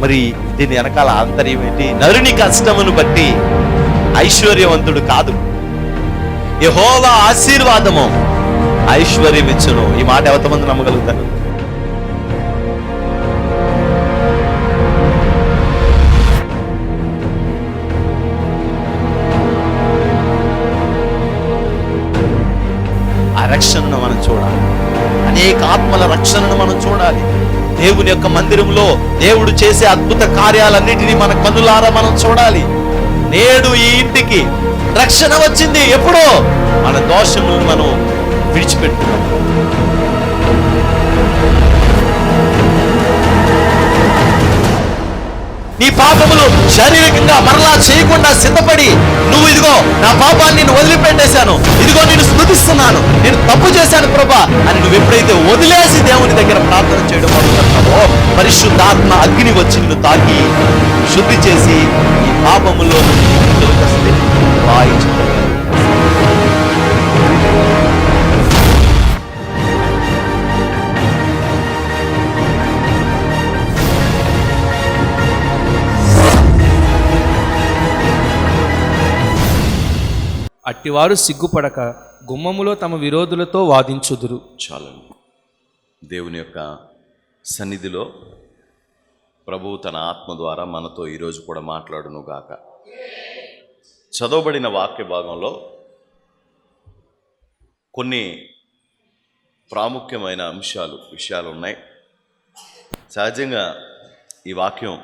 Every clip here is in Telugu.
మరి దీని వెనకాల ఆంతర్యం ఏంటి? నరుని కష్టమును బట్టి ఐశ్వర్యవంతుడు కాదు, యెహోవా ఆశీర్వాదము ఐశ్వర్యం ఇచ్చును. ఈ మాట ఎంతమంది నమ్మగలుగుతారు? ఆ రక్షణను మనం చూడాలి, అనేక ఆత్మల రక్షణను మనం చూడాలి. దేవుని యొక్క మందిరంలో దేవుడు చేసే అద్భుత కార్యాలన్నిటినీ మన కన్నులారా మనం చూడాలి. నేడు ఈ ఇంటికి రక్షణ వచ్చింది. ఎప్పుడో మన దోషములను మనం విడిచిపెట్టుకున్నాం. నీ పాపములు శారీరకంగా మరలా చేయకుండా సిద్ధపడి, నువ్వు ఇదిగో నా పాపాన్ని నేను వదిలిపెట్టేశాను, ఇదిగో నేను స్తుతిస్తున్నాను, నేను తప్పు చేశాను ప్రభా అని నువ్వు ఎప్పుడైతే వదిలేసి దేవుని దగ్గర ప్రార్థన చేయడం మొదలుపెడతావో, పరిశుద్ధాత్మ అగ్ని వచ్చి నిన్ను తాకి శుద్ధి చేసి ఈ పాపములో అట్టివారు సిగ్గుపడక గుమ్మములో తమ విరోధులతో వాదించుదురు. చాలండి. దేవుని యొక్క సన్నిధిలో ప్రభువు తన ఆత్మ ద్వారా మనతో ఈరోజు కూడా మాట్లాడును గాక. చదవబడిన వాక్య భాగంలో కొన్ని ప్రాముఖ్యమైన విషయాలు ఉన్నాయి. సహజంగా ఈ వాక్యం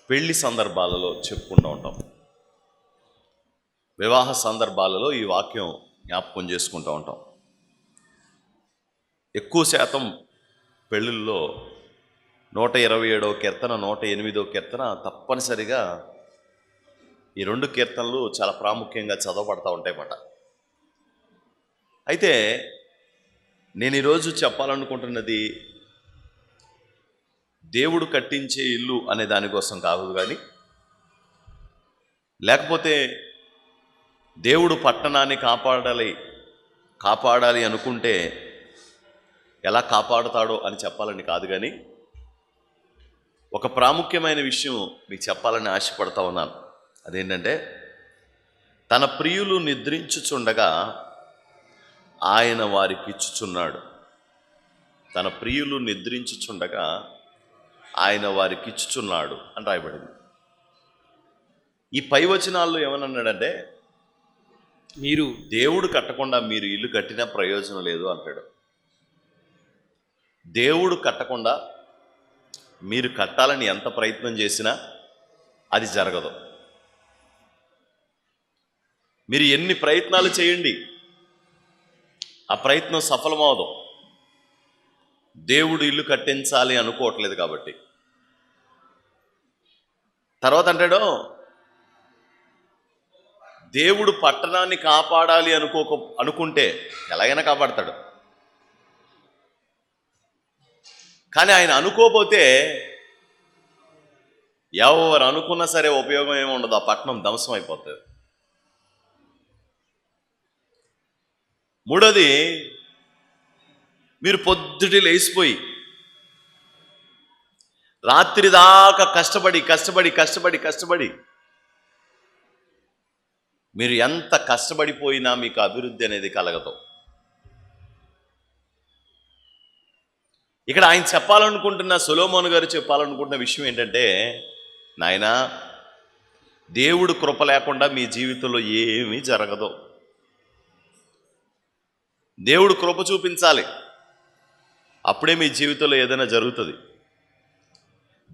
పెళ్లి సందర్భాలలో చెప్పుకుంటూ ఉంటాం, వివాహ సందర్భాలలో ఈ వాక్యం జ్ఞాపకం చేసుకుంటూ ఉంటాం. ఎక్కువ శాతం పెళ్ళిళ్ళలో 127వ కీర్తన, 108వ కీర్తన తప్పనిసరిగా ఈ 2 కీర్తనలు చాలా ప్రాముఖ్యంగా చదవబడతా ఉంటాయన్నమాట. అయితే నేను ఈరోజు చెప్పాలనుకుంటున్నది దేవుడు కట్టించే ఇల్లు అనే దానికోసం కాదు, కానీ లేకపోతే దేవుడు పట్టణాన్ని కాపాడాలి అనుకుంటే ఎలా కాపాడుతాడో అని చెప్పాలని కాదు, కానీ ఒక ప్రాముఖ్యమైన విషయం మీకు చెప్పాలని ఆశపడతా ఉన్నాను. అదేంటంటే, తన ప్రియులు నిద్రించుచుండగా ఆయన వారికి ఇచ్చుచున్నాడు. తన ప్రియులు నిద్రించుచుండగా ఆయన వారికి ఇచ్చుచున్నాడు అని రాయబడింది. ఈ పై వచనాల్లో ఏమన్నాడంటే, మీరు దేవుడు కట్టకుండా మీరు ఇల్లు కట్టినా ప్రయోజనం లేదు అంటాడు. దేవుడు కట్టకుండా మీరు కట్టాలని ఎంత ప్రయత్నం చేసినా అది జరగదు. మీరు ఎన్ని ప్రయత్నాలు చేయండి, ఆ ప్రయత్నం సఫలమవదు. దేవుడు ఇల్లు కట్టించాలి అనుకోవట్లేదు కాబట్టి. తర్వాత అంటాడు, దేవుడు పట్టణాన్ని కాపాడాలి అనుకుంటే ఎలాగైనా కాపాడతాడు. కానీ ఆయన అనుకోపోతే ఎవరు అనుకున్నా సరే ఉపయోగం ఏమి ఉండదు, ఆ పట్టణం ధ్వంసం అయిపోతుంది. మూడోది, మీరు పొద్దుటి లేచిపోయి రాత్రి దాకా కష్టపడి మీరు ఎంత కష్టపడిపోయినా మీకు అభివృద్ధి అనేది కలగదు. ఇక్కడ ఆయన చెప్పాలనుకుంటున్న, సొలొమోను గారు చెప్పాలనుకుంటున్న విషయం ఏంటంటే, నాయనా, దేవుడు కృప లేకుండా మీ జీవితంలో ఏమీ జరగదు. దేవుడు కృప చూపించాలి, అప్పుడే మీ జీవితంలో ఏదైనా జరుగుతుంది.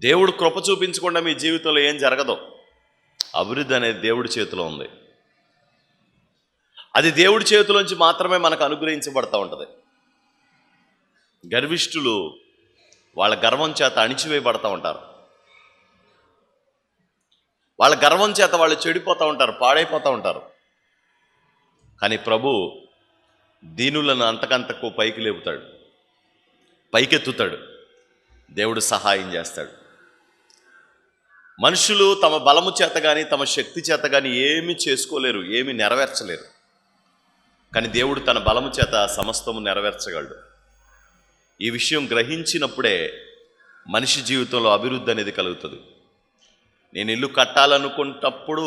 దేవుడు కృప చూపించకుండా మీ జీవితంలో ఏం జరగదు. అభివృద్ధి అనేది దేవుడి చేతిలో ఉంది. అది దేవుడి చేతిలోంచి మాత్రమే మనకు అనుగ్రహించబడతా ఉంటుంది. గర్విష్ఠులు వాళ్ళ గర్వం చేత అణిచివేయబడతా ఉంటారు. వాళ్ళ గర్వం చేత వాళ్ళు చెడిపోతూ ఉంటారు, పాడైపోతూ ఉంటారు. కానీ ప్రభు దీనులను అంతకంతకు పైకి లేపుతాడు, పైకెత్తుతాడు. దేవుడు సహాయం చేస్తాడు. మనుషులు తమ బలము చేత కానీ తమ శక్తి చేత కానీ ఏమీ చేసుకోలేరు, ఏమీ నెరవేర్చలేరు. కానీ దేవుడు తన బలము చేత సమస్తము నెరవేర్చగలడు. ఈ విషయం గ్రహించినప్పుడే మనిషి జీవితంలో అభివృద్ధి అనేది కలుగుతుంది. నేను ఇల్లు కట్టాలనుకున్నప్పుడు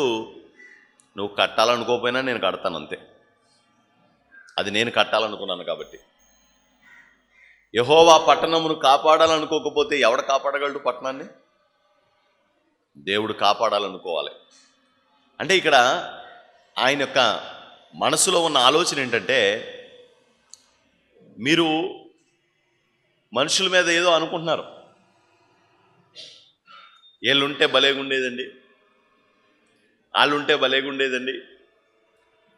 నువ్వు కట్టాలనుకోకపోయినా నేను కడతాను, అంతే. అది నేను కట్టాలనుకున్నాను కాబట్టి. యెహోవా పట్టణమును కాపాడాలనుకోకపోతే ఎవడు కాపాడగలడు పట్టణాన్ని? దేవుడు కాపాడాలనుకోవాలి. అంటే ఇక్కడ ఆయన యొక్క మనసులో ఉన్న ఆలోచన ఏంటంటే, మీరు మనుషుల మీద ఏదో అనుకుంటున్నారు, వీళ్ళుంటే భలేగుండేదండి, వాళ్ళుంటే భలేగుండేదండి,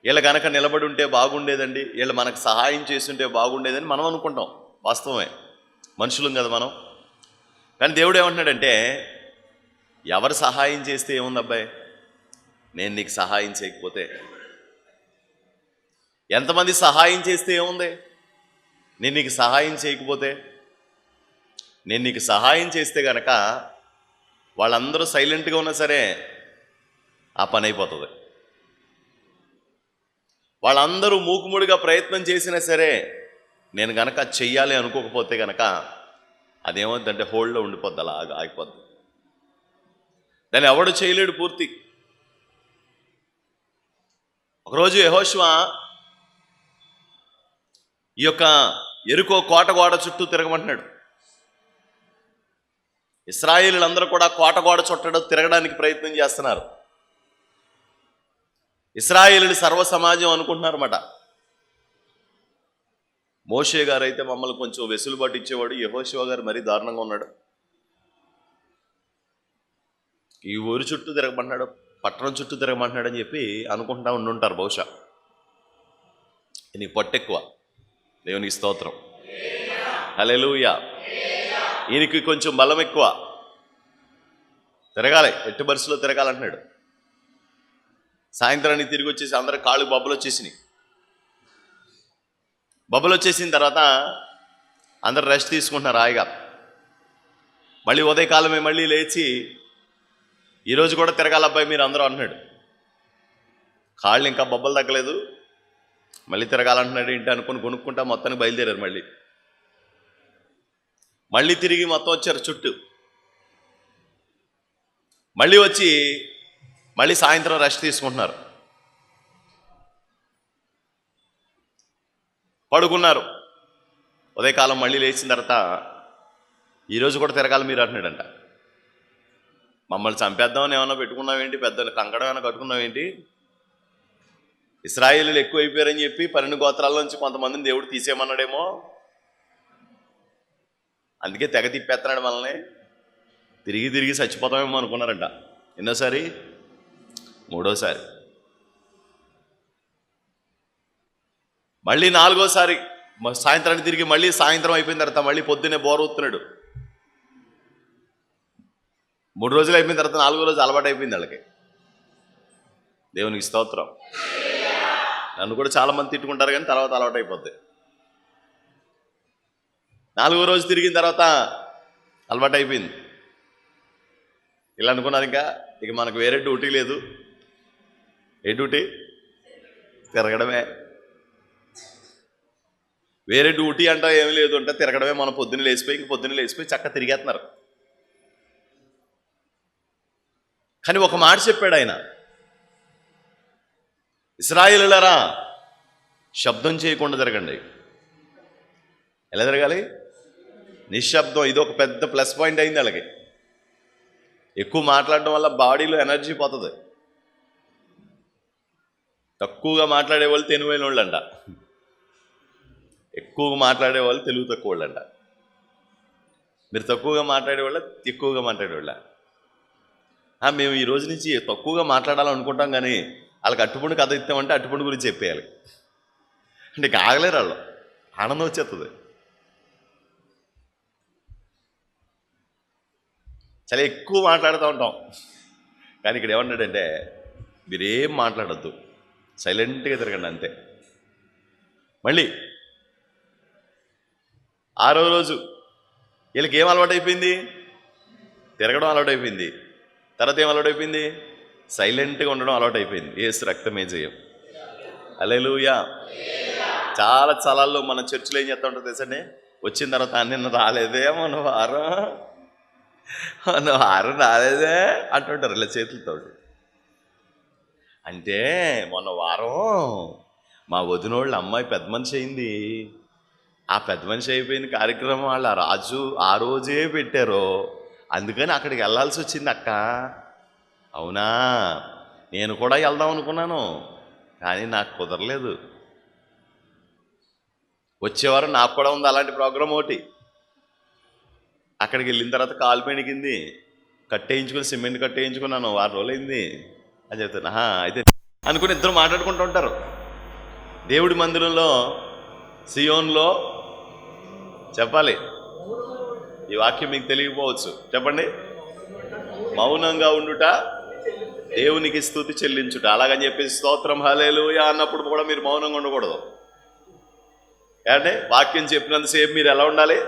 వీళ్ళు కనుక నిలబడి ఉంటే బాగుండేదండి, వీళ్ళు మనకు సహాయం చేస్తుంటే బాగుండేదని మనం అనుకుంటాం. వాస్తవమే, మనుషులం కదా మనం. కానీ దేవుడు ఏమంటున్నాడంటే, ఎవరు సహాయం చేస్తే ఏముంది అబ్బాయి, నేను నీకు సహాయం చేయకపోతే? ఎంతమంది సహాయం చేస్తే ఏముంది, నేను నీకు సహాయం చేయకపోతే? నేను నీకు సహాయం చేస్తే గనక వాళ్ళందరూ సైలెంట్గా ఉన్నా సరే ఆ పని అయిపోతుంది. వాళ్ళందరూ మూకుముడిగా ప్రయత్నం చేసినా సరే నేను గనక చెయ్యాలి అనుకోకపోతే గనక అదేమవుతుందంటే హోల్డ్లో ఉండిపోద్ది, అలా ఆగిపోద్ది. దాన్ని ఎవడు చేయలేడు పూర్తి. ఒకరోజు యెహోషువ ఈ యొక్క యెరికో కోట గోడ చుట్టూ తిరగమంటున్నాడు. ఇశ్రాయేలీయులందరూ కూడా కోట గోడ చుట్టూ తిరగడానికి ప్రయత్నం చేస్తున్నారు. ఇశ్రాయేలీయులు సర్వ సమాజం అనుకుంటున్నారన్నమాట. మోషే గారు అయితే మమ్మల్ని కొంచెం వెసులుబాటు ఇచ్చేవాడు, యెహోషువ గారు మరీ దారుణంగా ఉన్నాడు. ఈ ఊరు చుట్టూ తిరగమంటున్నాడు, పట్టణం చుట్టూ తిరగమంటున్నాడు అని చెప్పి అనుకుంటా ఉండుంటారు బహుశా. నీకు పొట్టెక్కువ, దేవునికి స్తోత్రం, హల్లెలూయా. ఈయనకి కొంచెం బలం ఎక్కువ, తిరగాలి, ఎట్టి బస్సులో తిరగాలంటున్నాడు. సాయంత్రానికి తిరిగి వచ్చేసి అందరి కాళ్ళు బొబ్బలు వచ్చేసినాయి. బొబ్బలు వచ్చేసిన తర్వాత అందరు రెస్ట్ తీసుకుంటున్నారు హాయిగా. మళ్ళీ ఉదయకాలమే మళ్ళీ లేచి ఈరోజు కూడా తిరగాలి అబ్బాయి మీరు అందరూ అంటున్నాడు. కాళ్ళు ఇంకా బొబ్బలు తగ్గలేదు, మళ్ళీ తిరగాలంటున్నాడు ఏంటి అనుకుని కొనుక్కుంటా మొత్తానికి బయలుదేరారు. మళ్ళీ తిరిగి మొత్తం వచ్చారు చుట్టూ. మళ్ళీ వచ్చి మళ్ళీ సాయంత్రం రెస్ట్ తీసుకుంటున్నారు, పడుకున్నారు. ఉదయకాలం మళ్ళీ లేచిన తర్వాత ఈరోజు కూడా తిరగాలి మీరు అంటున్నాడంట. మమ్మల్ని చంపేద్దామని ఏమన్నా పెట్టుకున్నావేంటి, పెద్ద కంకణం ఏమైనా కట్టుకున్నావేంటి? ఇశ్రాయేలీయులు ఎక్కువైపోయారని చెప్పి 12 గోత్రాల నుంచి కొంతమందిని దేవుడు తీసేయమన్నాడేమో, అందుకే తెగ తిప్పేస్తున్నాడు మనల్ని. తిరిగి తిరిగి చచ్చిపోతామేమో అనుకున్నారంట. ఎన్నోసారి? 3వసారి. మళ్ళీ 4వసారి సాయంత్రానికి తిరిగి మళ్ళీ సాయంత్రం అయిపోయిన తర్వాత మళ్ళీ పొద్దున్నే బోరవుతున్నాడు. 3 రోజులు అయిపోయిన తర్వాత 4వ రోజు అలవాటు అయిపోయింది వాళ్ళకి. దేవునికి స్తోత్రం. నన్ను కూడా చాలా మంది తిట్టుకుంటారు కానీ తర్వాత అలవాటు అయిపోద్ది. 4వ రోజు తిరిగిన తర్వాత అలవాటు అయిపోయింది. ఇలా అనుకున్నారు ఇక మనకు వేరే డ్యూటీ లేదు. ఏ డ్యూటీ? తిరగడమే. వేరే డ్యూటీ అంటే ఏమీ లేదు అంటే తిరగడమే. మనం పొద్దున్న లేచిపోయి చక్కగా తిరిగేస్తున్నారు. కానీ ఒక మాట చెప్పాడు ఆయన, ఇశ్రాయేలీయులారా శబ్దం చేయకుండా తిరగండి. ఎలా తిరగాలి? నిశ్శబ్దం. ఇది ఒక పెద్ద ప్లస్ పాయింట్ అయింది వాళ్ళకి. ఎక్కువ మాట్లాడడం వల్ల బాడీలో ఎనర్జీ పోతుంది. తక్కువగా మాట్లాడే వాళ్ళు తెలివైన వాళ్ళు అంట, ఎక్కువగా మాట్లాడే వాళ్ళు తెలివి తక్కువ వాళ్ళు అంట. మీరు తక్కువగా మాట్లాడేవాళ్ళ ఎక్కువగా మాట్లాడేవాళ్ళ? మేము ఈ రోజు నుంచి తక్కువగా మాట్లాడాలనుకుంటాం కానీ వాళ్ళకి అట్టుపండు కథ ఇస్తామంటే అట్టుపండు గురించి చెప్పేయాలి అంటే ఆగలేరు వాళ్ళు, ఆనందం వచ్చేస్తుంది. చాలా ఎక్కువ మాట్లాడుతూ ఉంటాం. కానీ ఇక్కడ ఏమన్నాడంటే మీరేం మాట్లాడద్దు, సైలెంట్గా తిరగండి అంతే. మళ్ళీ 6వ రోజు వీళ్ళకి ఏం అలవాటు అయిపోయింది? తిరగడం అలవాటు అయిపోయింది. తర్వాత ఏం అలవాటు అయిపోయింది? సైలెంట్గా ఉండడం అలవాటు అయిపోయింది. యేసు రక్తమే జయం. హల్లెలూయా. చాలా స్థలాల్లో మన చర్చిలో ఏం చేస్తూ ఉంటుంది తెలుసండి, వచ్చిన తర్వాత నిన్న రాలేదే మన వారం, నువ్వు వారం రాలేదే అంటుంటారు ఇలా చేతులతో. అంటే మొన్న వారం మా వదినోళ్ళ అమ్మాయి పెద్ద మనిషి అయింది. ఆ పెద్ద మనిషి అయిపోయిన కార్యక్రమం వాళ్ళు ఆ రోజే పెట్టారు, అందుకని అక్కడికి వెళ్ళాల్సి వచ్చింది అక్క. అవునా, నేను కూడా వెళ్దాం అనుకున్నాను కానీ నాకు కుదరలేదు. వచ్చేవారు నాకు కూడా ఉంది అలాంటి ప్రోగ్రాం ఒకటి. అక్కడికి వెళ్ళిన తర్వాత కాలు పెణికింది, కట్టేయించుకుని సిమెంట్ కట్టేయించుకున్నాను, 6 రోజులు అయింది అని చెప్తాను. అయితే అనుకుని ఇద్దరు మాట్లాడుకుంటూ ఉంటారు. దేవుడి మందిరంలో సియోన్లో చెప్పాలి, ఈ వాక్యం మీకు తెలియకపోవచ్చు, చెప్పండి. మౌనంగా ఉండుట దేవునికి స్తుతి చెల్లించుట. అలాగని చెప్పేసి స్తోత్రం హల్లెలూయా అన్నప్పుడు కూడా మీరు మౌనంగా ఉండకూడదు. అంటే వాక్యం చెప్పినంతసేపు మీరు ఎలా ఉండాలి?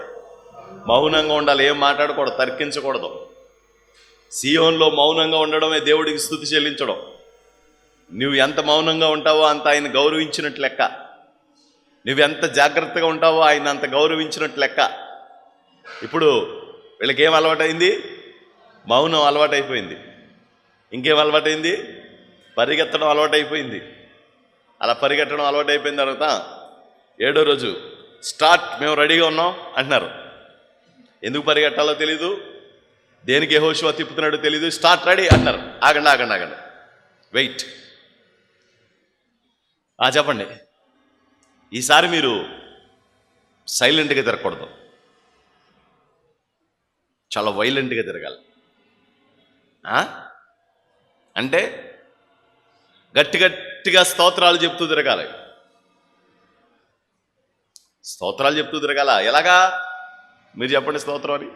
మౌనంగా ఉండాలి, ఏం మాట్లాడకూడదు, తర్కించకూడదు. సియోన్లో మౌనంగా ఉండడమే దేవుడికి స్తుతి చెల్లించడం. నువ్వు ఎంత మౌనంగా ఉంటావో అంత ఆయన గౌరవించినట్టు లెక్క. నువ్వెంత జాగ్రత్తగా ఉంటావో ఆయన అంత గౌరవించినట్టు లెక్క. ఇప్పుడు వీళ్ళకేం అలవాటైంది? మౌనం అలవాటైపోయింది. ఇంకేం అలవాటైంది? పరిగెత్తడం అలవాటైపోయింది. అలా పరిగెత్తడం అలవాటైపోయిన తర్వాత 7వ రోజు స్టార్ట్, మేము రెడీగా ఉన్నాం అంటున్నారు. ఎందుకు పరిగెట్టాలో తెలీదు, దేనికి యెహోషువ తిప్పుతున్నాడో తెలీదు, స్టార్ట్ రెడీ అంటున్నారు. ఆగండి ఆగండి ఆగండి, వెయిట్. చెప్పండి, ఈసారి మీరు సైలెంట్గా తిరగకూడదు, చాలా వైలెంట్గా తిరగాలి. అంటే గట్టి గట్టిగా స్తోత్రాలు చెప్తూ తిరగాలి. స్తోత్రాలు చెప్తూ తిరగాల. ఎలాగా? మీరు చెప్పండి స్తోత్రం అని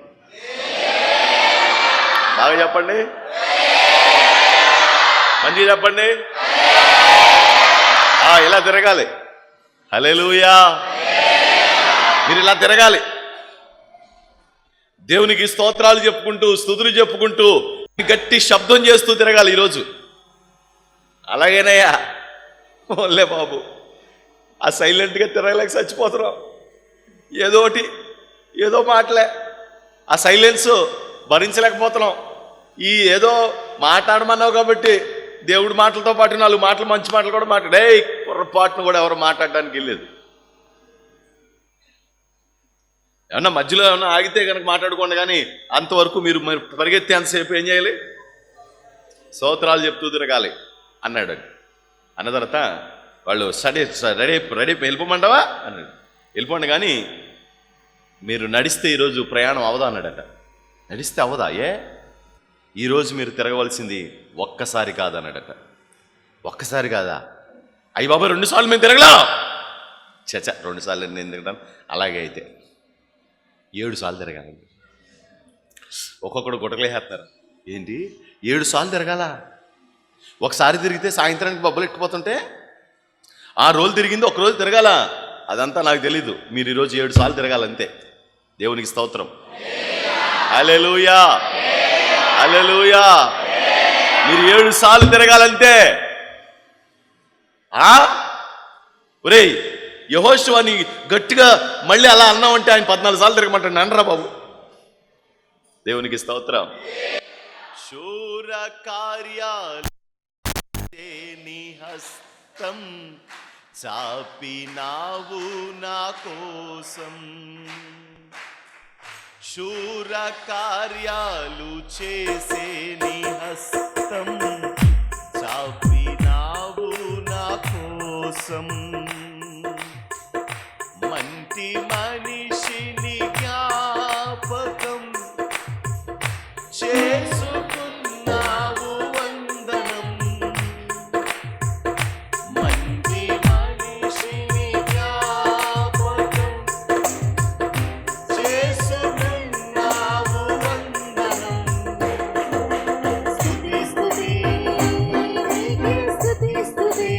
బాగా చెప్పండి, మంచిగా చెప్పండి. ఇలా తిరగాలి. హల్లెలూయా. మీరు ఇలా తిరగాలి, దేవునికి స్తోత్రాలు చెప్పుకుంటూ స్తుతులు చెప్పుకుంటూ గట్టి శబ్దం చేస్తూ తిరగాలి ఈరోజు. అలాగేనయ్యా, ఓన్లే బాబు, ఆ సైలెంట్గా తిరగలేక చచ్చిపోతున్నాం. ఏదోటి ఏదో మాటలే, ఆ సైలెన్స్ భరించలేకపోతున్నాం. ఈ ఏదో మాట్లాడమన్నావు కాబట్టి దేవుడి మాటలతో పాటు 4 మాటలు మంచి మాటలు కూడా మాట్లాడే పొరపాటును కూడా ఎవరు మాట్లాడడానికి వెళ్ళలేదు. ఏమన్నా మధ్యలో ఏమన్నా ఆగితే కనుక మాట్లాడుకోండి, కానీ అంతవరకు మీరు పరిగెత్తే అంతసేపు ఏం చేయాలి? స్తోత్రాలు చెప్తూ తిరగాలి అన్నాడు. అన్న తర్వాత వాళ్ళు రెడీ వెళ్ళిపోమంటావా అన్నాడు. వెళ్ళిపోండి, కానీ మీరు నడిస్తే ఈరోజు ప్రయాణం అవదా అన్నాడట. నడిస్తే అవదా? ఈరోజు మీరు తిరగవలసింది ఒక్కసారి కాదన్నాడట. ఒక్కసారి కాదా? అయ్యి బాబా 2 సార్లు మేము తిరగలా. 2 సార్లు నేను తిరగటాను. అలాగే అయితే 7 సార్లు తిరగాలండి. ఒక్కొక్కడు గుటకలేసేస్తారు. ఏంటి 7 సార్లు తిరగాల? ఒకసారి తిరిగితే సాయంత్రానికి బొబ్బలు ఎక్కిపోతుంటే 6 రోజులు తిరిగింది, 1 రోజు తిరగాల. అదంతా నాకు తెలీదు. మీరు ఈరోజు 7 సార్లు తిరగాలంతే. దేవునికి స్తోత్రం. హల్లెలూయా హల్లెలూయా. మీరు 7 సార్లు తిరగాలంతే. ఒరేయ్, యెహోషువని గట్టిగా మళ్ళీ అలా అన్నామంటే ఆయన 14 సార్లు తిరగమంటాడు. అనరా బాబు. దేవునికి స్తోత్రం. శూర కార్యాలు నీ హస్తం చాపినావు నా కోసం, శూర కార్యాలు చేసే నీ హస్తం చాపినావు నా కోసం, మంటి మనిషిని జ్ఞాపకం చేసుకున్నావు వందనం, మంటి మనిషిని జ్ఞాపకం చేసుకున్నావు వందనం. స్తుతి స్తుతి స్తుతి స్తుతి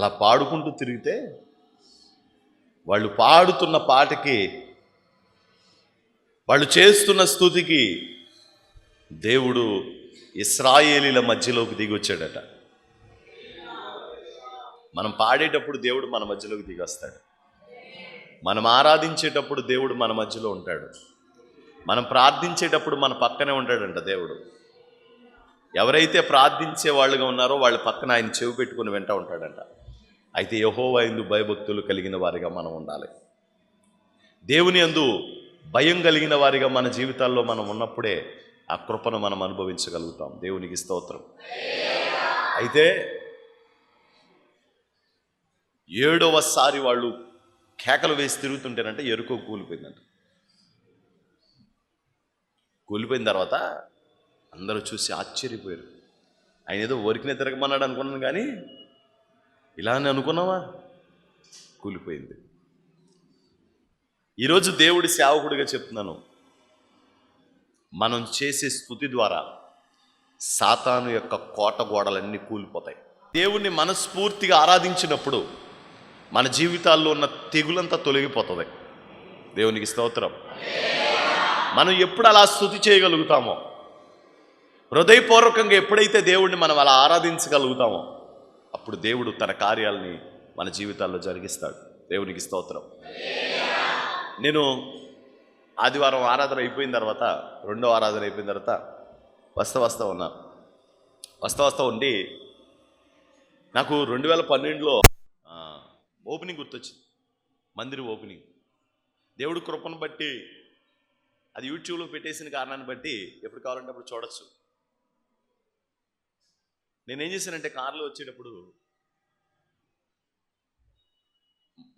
అలా పాడుకుంటూ తిరిగితే వాళ్ళు పాడుతున్న పాటకి, వాళ్ళు చేస్తున్న స్తుతికి దేవుడు ఇశ్రాయేలీల మధ్యలోకి దిగి వచ్చాడట. మనం పాడేటప్పుడు దేవుడు మన మధ్యలోకి దిగి వస్తాడు. మనం ఆరాధించేటప్పుడు దేవుడు మన మధ్యలో ఉంటాడు. మనం ప్రార్థించేటప్పుడు మన పక్కనే ఉంటాడంట దేవుడు. ఎవరైతే ప్రార్థించే వాళ్ళుగా ఉన్నారో వాళ్ళ పక్కన ఆయన చెవి పెట్టుకుని వెంట ఉంటాడంట. అయితే యెహోవా యందు భయభక్తులు కలిగిన వారిగా మనం ఉండాలి. దేవుని యందు భయం కలిగిన వారిగా మన జీవితాల్లో మనం ఉన్నప్పుడే ఆ కృపను మనం అనుభవించగలుగుతాం. దేవునికి స్తోత్రం. అయితే 7వసారి వాళ్ళు కేకలు వేసి తిరుగుతుంటేనంటే ఎరుకో కూలిపోయిందంట. కూలిపోయిన తర్వాత అందరూ చూసి ఆశ్చర్యపోయారు. ఆయన ఏదో ఊరికినే తిరగమన్నాడు అనుకున్నాను, కానీ ఇలానే అనుకున్నావా? కూలిపోయింది. ఈరోజు దేవుడి సేవకుడిగా చెప్తున్నాను, మనం చేసే స్తుతి ద్వారా సాతాను యొక్క కోట గోడలన్నీ కూలిపోతాయి. దేవుణ్ణి మనస్ఫూర్తిగా ఆరాధించినప్పుడు మన జీవితాల్లో ఉన్న తెగులంతా తొలగిపోతుంది. దేవునికి స్తోత్రం. మనం ఎప్పుడు అలా స్తుతి చేయగలుగుతామో, హృదయపూర్వకంగా ఎప్పుడైతే దేవుణ్ణి మనం అలా ఆరాధించగలుగుతామో అప్పుడు దేవుడు తన కార్యాలని మన జీవితాల్లో జరిగిస్తాడు. దేవునికి స్తోత్రం. నేను ఆదివారం ఆరాధన అయిపోయిన తర్వాత, రెండో ఆరాధన అయిపోయిన తర్వాత వస్తా ఉండి నాకు 2012లో ఓపెనింగ్ గుర్తొచ్చింది. మందిరం ఓపెనింగ్. దేవుడు కృపను బట్టి అది యూట్యూబ్లో పెట్టేసిన కారణాన్ని బట్టి ఎప్పుడు కావాలంటే అప్పుడు చూడొచ్చు. నేనేం చేశానంటే కారులో వచ్చేటప్పుడు,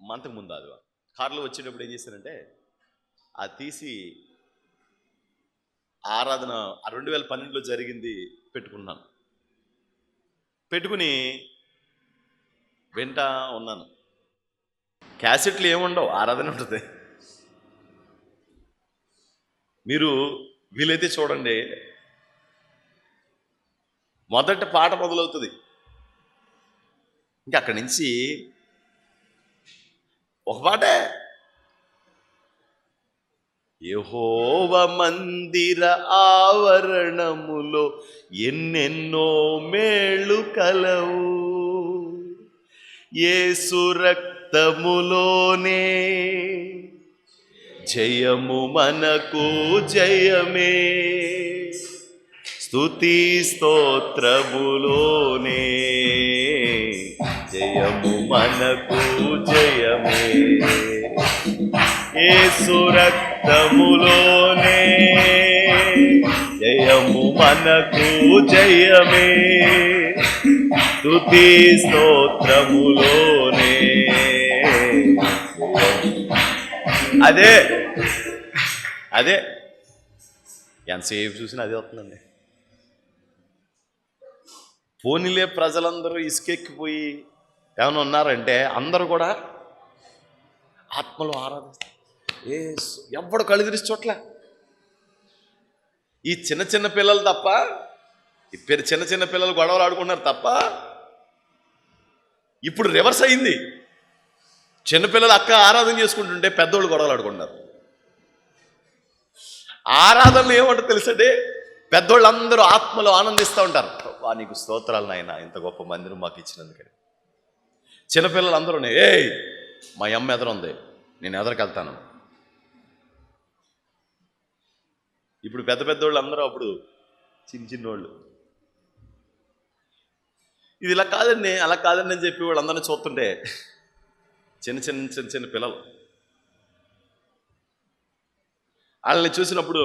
మంతకు ముందు అది కారులో వచ్చేటప్పుడు ఏం చేశానంటే అది తీసి ఆరాధన 2012లో జరిగింది పెట్టుకున్నాను. పెట్టుకుని వింటా ఉన్నాను. క్యాసెట్లు ఏముండవు, ఆరాధన ఉంటుంది. మీరు వీలైతే చూడండి, మొదటి పాట మొదలవుతుంది. ఇంకా అక్కడి నుంచి ఒక పాటే, యెహోవా మందిర ఆవరణములో ఎన్నెన్నో మేళ్ళు కలవు, యేసు రక్తములోనే జయము మనకు జయమే, స్తుతి స్తోత్రములోనే జయము మనకు జయమే, యేసు రక్తములోనే జయము మనకు జయమే, స్తుతి స్తోత్రములోనే. అదే అదే ఎంతసేపు చూసినా అదే వస్తుందండి. పోనీలే ప్రజలందరూ ఇసుకెక్కిపోయి ఏమైనా ఉన్నారంటే అందరూ కూడా ఆత్మలో ఆరాధిస్తారు. ఎవడు కళ్ళు తెరిచి చోట్ల ఈ చిన్న చిన్న పిల్లలు తప్ప, చిన్న చిన్న పిల్లలు గొడవలు ఆడుకున్నారు తప్ప, ఇప్పుడు రివర్స్ అయింది. చిన్నపిల్లలు అక్క ఆరాధన చేసుకుంటుంటే పెద్దోళ్ళు గొడవలు ఆడుకుంటున్నారు. ఆరాధనలు ఏమంటో తెలుసండి, పెద్దోళ్ళు అందరూ ఆత్మలో ఆనందిస్తూ ఉంటారు. నీకు స్తోత్రాలు నాయన, ఇంత గొప్ప మందిరం మాకు ఇచ్చినందుకని. చిన్నపిల్లలు అందరూ మా అమ్మ ఎదురుంది, నేను ఎదరికెళ్తాను. ఇప్పుడు పెద్ద పెద్దోళ్ళు అందరూ అప్పుడు చిన్నోళ్ళు. ఇది ఇలా కాదండి, అలా కాదండి అని చెప్పి వాళ్ళు అందరినీ చూస్తుంటే చిన్న చిన్న చిన్న చిన్న పిల్లలు వాళ్ళని చూసినప్పుడు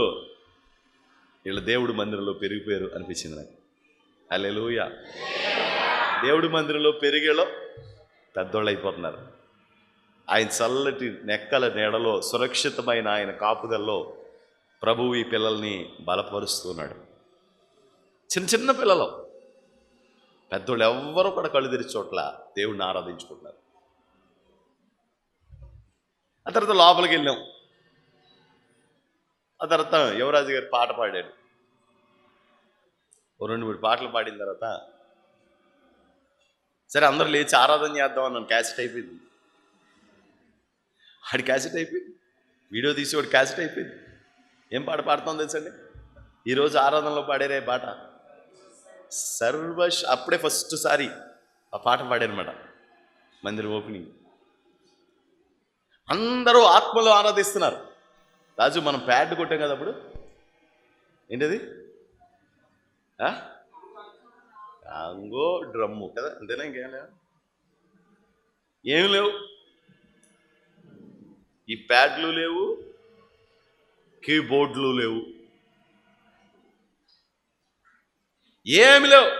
వీళ్ళ దేవుడు మందిరంలో పెరిగిపోయారు అనిపించింది నాకు. హల్లెలూయా. దేవుడి మందిరంలో పెరిగేలో పెద్దోళ్ళు అయిపోతున్నారు. ఆయన చల్లటి నెక్కల నీడలో, సురక్షితమైన ఆయన కాపుదల్లో ప్రభువు ఈ పిల్లల్ని బలపరుస్తున్నాడు. చిన్న చిన్న పిల్లలు, పెద్దోళ్ళు ఎవ్వరూ కూడా కళ్ళు తెరిచి చోట్ల దేవుడిని ఆరాధించుకుంటున్నారు. ఆ తర్వాత లోపలికి వెళ్ళాం. ఆ తర్వాత యువరాజు గారు పాట పాడాడు. ఓ 2-3 పాటలు పాడిన తర్వాత సరే అందరూ లేచి ఆరాధన చేద్దాం అన్నాను, క్యాసెట్ అయిపోయింది. ఆడి క్యాసెట్ అయిపోయింది, వీడియో తీసి వాడు క్యాసెట్ అయిపోయింది. ఏం పాట పాడుతాం తెలుసండి? ఈరోజు ఆరాధనలో పాడేరే పాట అప్పుడే ఫస్ట్ సారి ఆ పాట పాడారనమాట మందిరం ఓపెనింగ్. అందరూ ఆత్మలో ఆరాధిస్తున్నారు. రాజు మనం ప్యాడ్ కొట్టాం కదా అప్పుడు, ఏంటది అంగో డ్రమ్ము కదా, అంతేనా? ఇంకేం లేవు, ఏం లేవు. ఈ ప్యాడ్లు లేవు, కీబోర్డ్లు లేవు, ఏమి లేవు.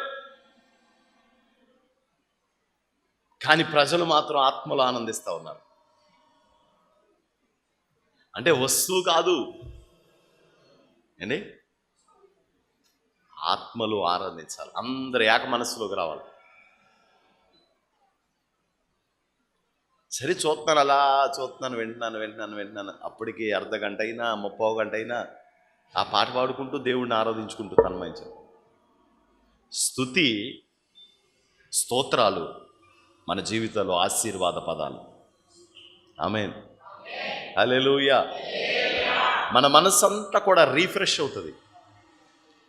కానీ ప్రజలు మాత్రం ఆత్మలో ఆనందిస్తూ ఉన్నారు. అంటే వస్తువు కాదు అండి, ఆత్మలో ఆరాధించాలి. అందరు ఏక మనస్సులోకి రావాలి. సరే చూస్తున్నాను, అలా చూస్తున్నాను, వింటున్నాను. అప్పటికి అర్ధ గంట అయినా 30 గంట అయినా ఆ పాట పాడుకుంటూ దేవుడిని ఆరాధించుకుంటూ తన్మయించాను. స్తుతి స్తోత్రాలు మన జీవితంలో ఆశీర్వాద పదాలు. ఆమేన్, హల్లెలూయా. మన మనస్సంతా కూడా రీఫ్రెష్ అవుతుంది,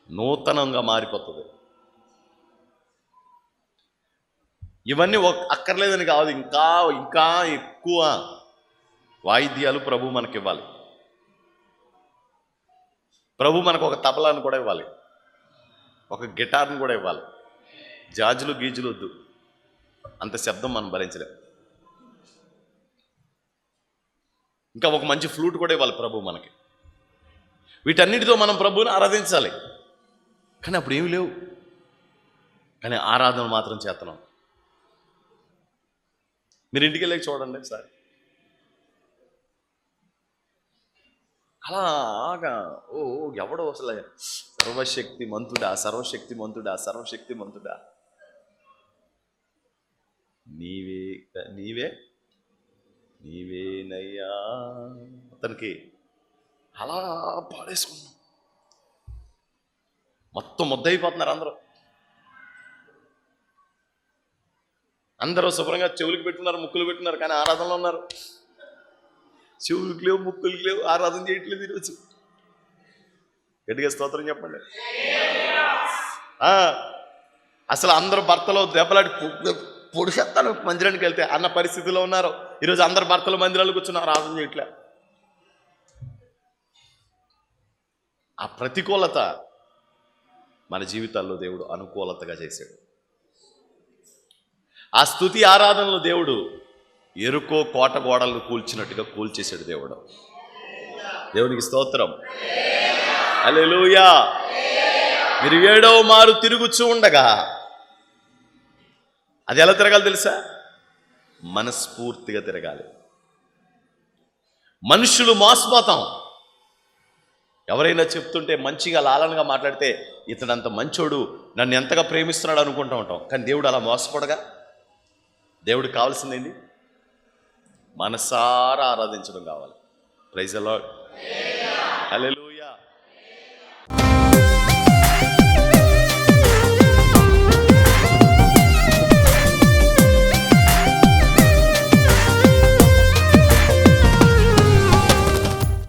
నూతనంగా మారిపోతుంది. ఇవన్నీ అక్కర్లేదని కాదు, ఇంకా ఇంకా ఎక్కువ వాయిద్యాలు ప్రభు మనకి ఇవ్వాలి. ప్రభు మనకు ఒక తబలాను కూడా ఇవ్వాలి, ఒక గిటార్ని కూడా ఇవ్వాలి. జాజులు గీజులు వద్దు, అంత శబ్దం మనం భరించలేం. ఇంకా ఒక మంచి ఫ్లూట్ కూడా ఇవ్వాలి ప్రభు మనకి. వీటన్నిటితో మనం ప్రభువుని ఆరాధించాలి. కానీ అప్పుడు ఏమి లేవు, కానీ ఆరాధన మాత్రం చేస్తున్నాం. మీరు ఇంటికి వెళ్ళి చూడండి సార్, అలాగా ఎవడో అసలు సర్వశక్తి మంతుడా నీవేనయ్యా అతనికి అలా పాడేసుకున్నాం. మొత్తం ముద్దయిపోతున్నారు అందరూ శుభ్రంగా చెవులకు పెట్టున్నారు, ముక్కులు పెట్టున్నారు, కానీ ఆరాధనలో ఉన్నారు. చెవులకు లేవు, ముక్కులకు లేవు, ఆరాధన చేయట్లేదు ఈరోజు. గట్టిగా స్తోత్రం చెప్పండి. అసలు అందరూ భర్తలో దెబ్బలాడి పొడిసేస్తాను మందిరానికి వెళ్తే అన్న పరిస్థితిలో ఉన్నారు. ఈరోజు అందరు భర్తలు మందిరాలు కూర్చున్నారు, ఆరాధన చేయట్లే. ఆ ప్రతికూలత మన జీవితాల్లో దేవుడు అనుకూలతగా చేశాడు. ఆ స్తుతి ఆరాధనలో దేవుడు ఎరుకో కోట గోడలను కూల్చినట్టుగా కూల్చేశాడు దేవుడు. దేవునికి స్తోత్రం, హల్లెలూయా. మీరు 7వ మారు తిరుగుచూ ఉండగా అది ఎలా తిరగాలి తెలుసా? మనస్ఫూర్తిగా తిరగాలి. మనుషులు మోసపోతాం. ఎవరైనా చెప్తుంటే మంచిగా లాలనగా మాట్లాడితే ఇతడంత మంచోడు, నన్ను ఎంతగా ప్రేమిస్తున్నాడు అనుకుంటూ ఉంటాం. కానీ దేవుడు అలా మోసపడగా. దేవుడికి కావాల్సిందేంటి? మనసారా ఆరాధించడం కావాలి. Praise the lord, hallelujah.